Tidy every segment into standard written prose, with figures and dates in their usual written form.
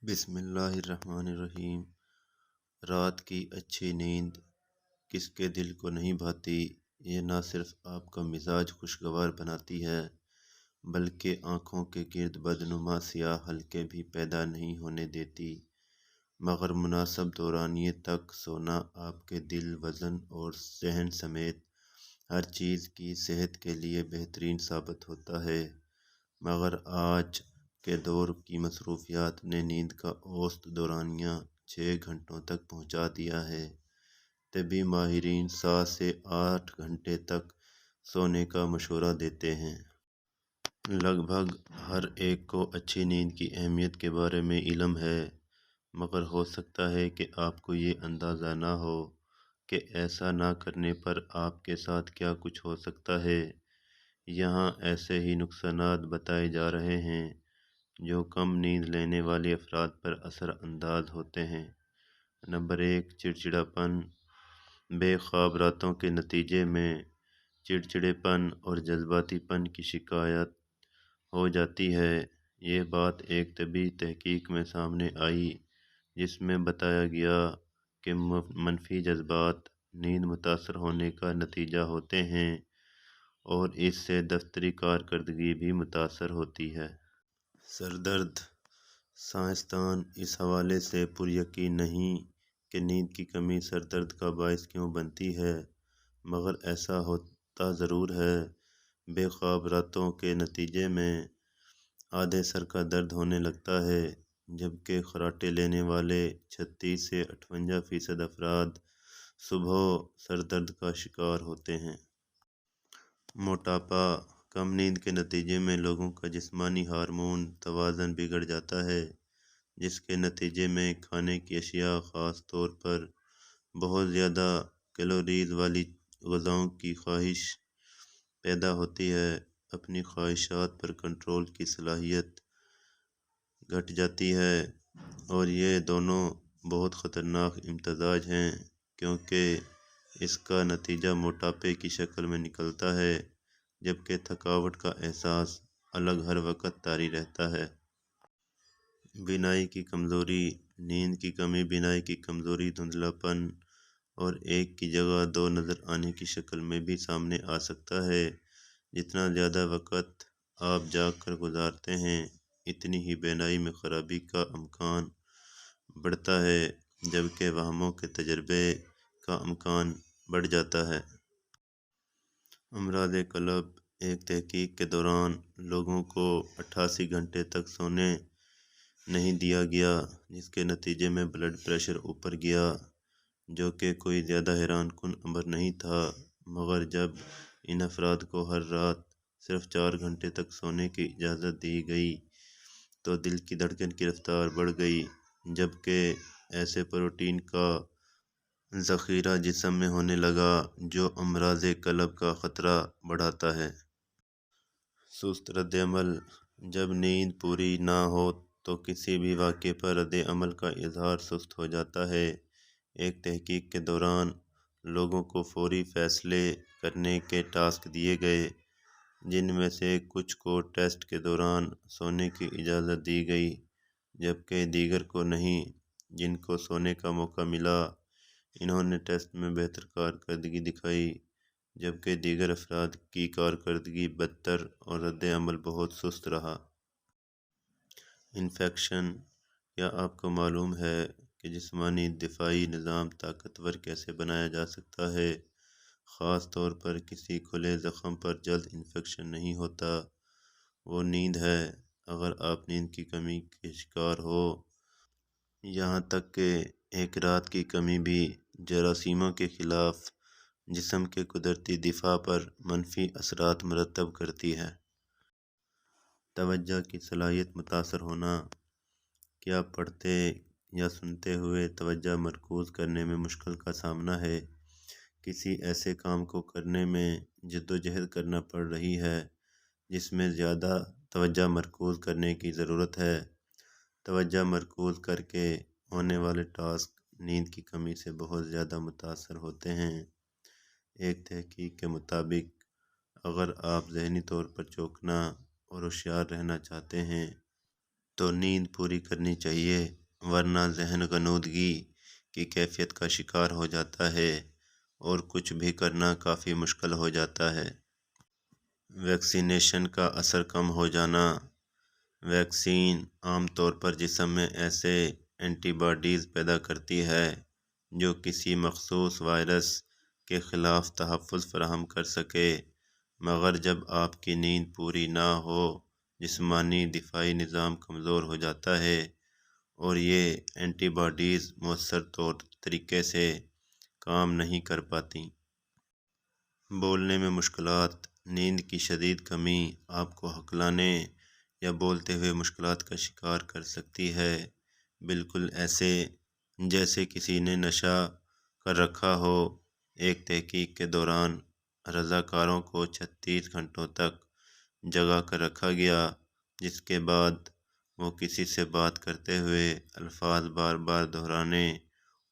بسم اللہ الرحمن الرحیم۔ رات کی اچھی نیند کس کے دل کو نہیں بھاتی؟ یہ نہ صرف آپ کا مزاج خوشگوار بناتی ہے بلکہ آنکھوں کے گرد بدنما سیاہ حلقے بھی پیدا نہیں ہونے دیتی، مگر مناسب دورانیے تک سونا آپ کے دل، وزن اور ذہن سمیت ہر چیز کی صحت کے لیے بہترین ثابت ہوتا ہے۔ مگر آج کے دور کی مصروفیات نے نیند کا اوسط دورانیہ 6 گھنٹوں تک پہنچا دیا ہے۔ طبی ماہرین 7 سے 8 گھنٹے تک سونے کا مشورہ دیتے ہیں۔ لگ بھگ ہر ایک کو اچھی نیند کی اہمیت کے بارے میں علم ہے، مگر ہو سکتا ہے کہ آپ کو یہ اندازہ نہ ہو کہ ایسا نہ کرنے پر آپ کے ساتھ کیا کچھ ہو سکتا ہے۔ یہاں ایسے ہی نقصانات بتائے جا رہے ہیں جو کم نیند لینے والے افراد پر اثر انداز ہوتے ہیں۔ نمبر 1، چڑچڑاپن۔ بے خواب راتوں کے نتیجے میں چڑچڑے پن اور جذباتی پن کی شکایت ہو جاتی ہے۔ یہ بات ایک طبی تحقیق میں سامنے آئی جس میں بتایا گیا کہ منفی جذبات نیند متاثر ہونے کا نتیجہ ہوتے ہیں اور اس سے دفتری کارکردگی بھی متاثر ہوتی ہے۔ سر درد۔ سائنسدان اس حوالے سے پر یقین نہیں کہ نیند کی کمی سر درد کا باعث کیوں بنتی ہے، مگر ایسا ہوتا ضرور ہے۔ بے خواب راتوں کے نتیجے میں آدھے سر کا درد ہونے لگتا ہے، جبکہ خراٹے لینے والے 36 سے 58% افراد صبح سر درد کا شکار ہوتے ہیں۔ موٹاپا۔ کم نیند کے نتیجے میں لوگوں کا جسمانی ہارمون توازن بگڑ جاتا ہے، جس کے نتیجے میں کھانے کی اشیاء، خاص طور پر بہت زیادہ کیلوریز والی غذاؤں کی خواہش پیدا ہوتی ہے۔ اپنی خواہشات پر کنٹرول کی صلاحیت گھٹ جاتی ہے، اور یہ دونوں بہت خطرناک امتزاج ہیں کیونکہ اس کا نتیجہ موٹاپے کی شکل میں نکلتا ہے، جبکہ تھکاوٹ کا احساس الگ ہر وقت طاری رہتا ہے۔ بینائی کی کمزوری۔ نیند کی کمی بینائی کی کمزوری، دھندلاپن اور ایک کی جگہ دو نظر آنے کی شکل میں بھی سامنے آ سکتا ہے۔ جتنا زیادہ وقت آپ جاگ کر گزارتے ہیں، اتنی ہی بینائی میں خرابی کا امکان بڑھتا ہے، جبکہ وہموں کے تجربے کا امکان بڑھ جاتا ہے۔ امراض قلب۔ ایک تحقیق کے دوران لوگوں کو 88 گھنٹے تک سونے نہیں دیا گیا، جس کے نتیجے میں بلڈ پریشر اوپر گیا، جو کہ کوئی زیادہ حیران کن امر نہیں تھا۔ مگر جب ان افراد کو ہر رات صرف 4 گھنٹے تک سونے کی اجازت دی گئی تو دل کی دھڑکن کی رفتار بڑھ گئی، جبکہ ایسے پروٹین کا ذخیرہ جسم میں ہونے لگا جو امراض قلب کا خطرہ بڑھاتا ہے۔ سست رد عمل۔ جب نیند پوری نہ ہو تو کسی بھی واقعے پر رد عمل کا اظہار سست ہو جاتا ہے۔ ایک تحقیق کے دوران لوگوں کو فوری فیصلے کرنے کے ٹاسک دیے گئے، جن میں سے کچھ کو ٹیسٹ کے دوران سونے کی اجازت دی گئی، جبکہ دیگر کو نہیں۔ جن کو سونے کا موقع ملا، انہوں نے ٹیسٹ میں بہتر کارکردگی دکھائی، جبکہ دیگر افراد کی کارکردگی بدتر اور رد عمل بہت سست رہا۔ انفیکشن۔ کیا آپ کو معلوم ہے کہ جسمانی دفاعی نظام طاقتور کیسے بنایا جا سکتا ہے؟ خاص طور پر کسی کھلے زخم پر جلد انفیکشن نہیں ہوتا، وہ نیند ہے۔ اگر آپ نیند کی کمی کے شکار ہو، یہاں تک کہ ایک رات کی کمی بھی جراثیموں کے خلاف جسم کے قدرتی دفاع پر منفی اثرات مرتب کرتی ہے۔ توجہ کی صلاحیت متاثر ہونا۔ کیا پڑھتے یا سنتے ہوئے توجہ مرکوز کرنے میں مشکل کا سامنا ہے؟ کسی ایسے کام کو کرنے میں جدوجہد کرنا پڑ رہی ہے جس میں زیادہ توجہ مرکوز کرنے کی ضرورت ہے؟ توجہ مرکوز کر کے ہونے والے ٹاسک نیند کی کمی سے بہت زیادہ متاثر ہوتے ہیں۔ ایک تحقیق کے مطابق اگر آپ ذہنی طور پر چوکنا اور ہوشیار رہنا چاہتے ہیں تو نیند پوری کرنی چاہیے، ورنہ ذہن غنودگی کی کیفیت کا شکار ہو جاتا ہے اور کچھ بھی کرنا کافی مشکل ہو جاتا ہے۔ ویکسینیشن کا اثر کم ہو جانا۔ ویکسین عام طور پر جسم میں ایسے اینٹی باڈیز پیدا کرتی ہے جو کسی مخصوص وائرس کے خلاف تحفظ فراہم کر سکے، مگر جب آپ کی نیند پوری نہ ہو، جسمانی دفاعی نظام کمزور ہو جاتا ہے اور یہ اینٹی باڈیز مؤثر طریقے سے کام نہیں کر پاتی۔ بولنے میں مشکلات۔ نیند کی شدید کمی آپ کو ہکلانے یا بولتے ہوئے مشکلات کا شکار کر سکتی ہے، بالکل ایسے جیسے کسی نے نشہ کر رکھا ہو۔ ایک تحقیق کے دوران رضاکاروں کو 36 گھنٹوں تک جگا کر رکھا گیا، جس کے بعد وہ کسی سے بات کرتے ہوئے الفاظ بار بار دہرانے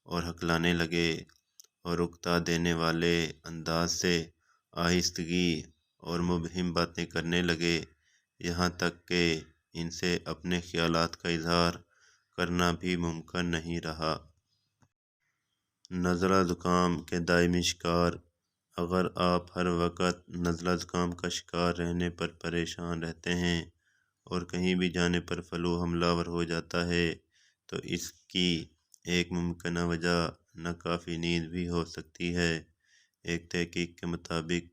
اور ہکلانے لگے اور اکتا دینے والے انداز سے آہستگی اور مبہم باتیں کرنے لگے، یہاں تک کہ ان سے اپنے خیالات کا اظہار کرنا بھی ممکن نہیں رہا۔ نزلہ زکام کے دائمی شکار۔ اگر آپ ہر وقت نزلہ زکام کا شکار رہنے پر پریشان رہتے ہیں اور کہیں بھی جانے پر فلو حملہ آور ہو جاتا ہے تو اس کی ایک ممکنہ وجہ ناکافی نیند بھی ہو سکتی ہے۔ ایک تحقیق کے مطابق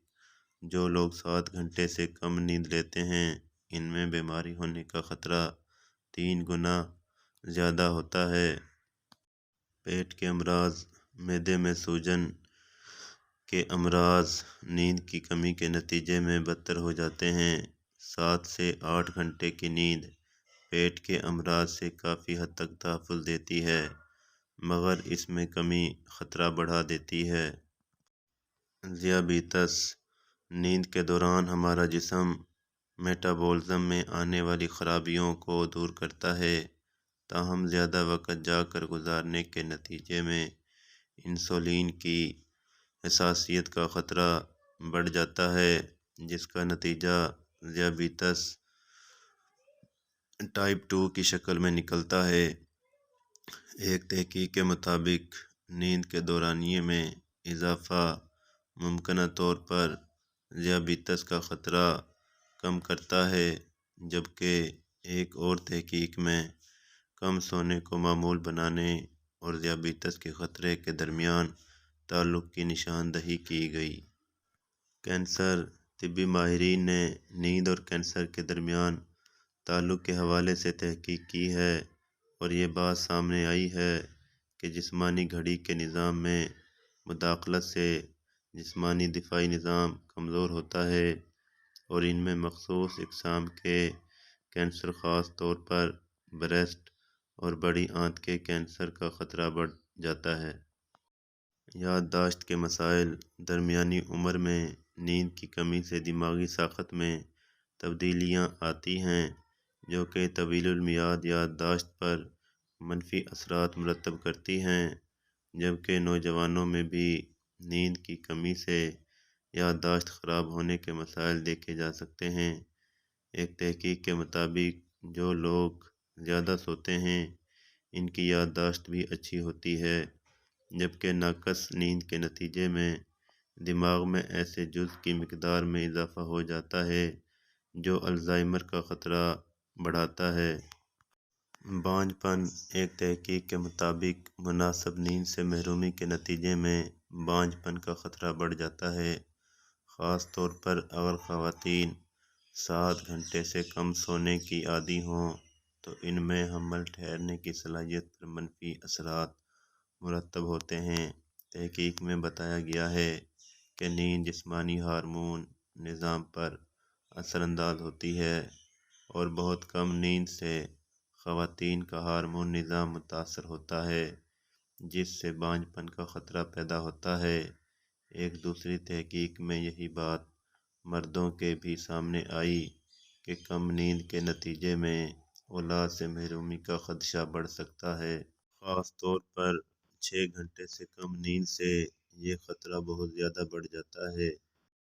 جو لوگ 7 گھنٹے سے کم نیند لیتے ہیں، ان میں بیماری ہونے کا خطرہ 3 گنا زیادہ ہوتا ہے۔ پیٹ کے امراض۔ معدے میں سوجن کے امراض نیند کی کمی کے نتیجے میں بدتر ہو جاتے ہیں۔ 7 سے 8 گھنٹے کی نیند پیٹ کے امراض سے کافی حد تک تحفظ دیتی ہے، مگر اس میں کمی خطرہ بڑھا دیتی ہے۔ ذیابیطس۔ نیند کے دوران ہمارا جسم میٹابولزم میں آنے والی خرابیوں کو دور کرتا ہے، تاہم زیادہ وقت جاگ کر گزارنے کے نتیجے میں انسولین کی حساسیت کا خطرہ بڑھ جاتا ہے، جس کا نتیجہ ذیابیطس ٹائپ 2 کی شکل میں نکلتا ہے۔ ایک تحقیق کے مطابق نیند کے دورانیے میں اضافہ ممکنہ طور پر ذیابیطس کا خطرہ کم کرتا ہے، جبکہ ایک اور تحقیق میں کم سونے کو معمول بنانے اور ذیابیطس کے خطرے کے درمیان تعلق کی نشاندہی کی گئی۔ کینسر۔ طبی ماہرین نے نیند اور کینسر کے درمیان تعلق کے حوالے سے تحقیق کی ہے اور یہ بات سامنے آئی ہے کہ جسمانی گھڑی کے نظام میں مداخلت سے جسمانی دفاعی نظام کمزور ہوتا ہے اور ان میں مخصوص اقسام کے کینسر، خاص طور پر بریسٹ اور بڑی آنت کے کینسر کا خطرہ بڑھ جاتا ہے۔ یادداشت کے مسائل۔ درمیانی عمر میں نیند کی کمی سے دماغی ساخت میں تبدیلیاں آتی ہیں جو کہ طویل المیعاد یادداشت پر منفی اثرات مرتب کرتی ہیں، جبکہ نوجوانوں میں بھی نیند کی کمی سے یادداشت خراب ہونے کے مسائل دیکھے جا سکتے ہیں۔ ایک تحقیق کے مطابق جو لوگ زیادہ سوتے ہیں، ان کی یادداشت بھی اچھی ہوتی ہے، جبکہ ناقص نیند کے نتیجے میں دماغ میں ایسے جزو کی مقدار میں اضافہ ہو جاتا ہے جو الزائمر کا خطرہ بڑھاتا ہے۔ بانجھ پن۔ ایک تحقیق کے مطابق مناسب نیند سے محرومی کے نتیجے میں بانجھ پن کا خطرہ بڑھ جاتا ہے، خاص طور پر اگر خواتین 7 گھنٹے سے کم سونے کی عادی ہوں تو ان میں حمل ٹھہرنے کی صلاحیت پر منفی اثرات مرتب ہوتے ہیں۔ تحقیق میں بتایا گیا ہے کہ نیند جسمانی ہارمون نظام پر اثر انداز ہوتی ہے اور بہت کم نیند سے خواتین کا ہارمون نظام متاثر ہوتا ہے، جس سے بانجھ پن کا خطرہ پیدا ہوتا ہے۔ ایک دوسری تحقیق میں یہی بات مردوں کے بھی سامنے آئی کہ کم نیند کے نتیجے میں اولاد سے محرومی کا خدشہ بڑھ سکتا ہے۔ خاص طور پر 6 گھنٹے سے کم نیند سے یہ خطرہ بہت زیادہ بڑھ جاتا ہے۔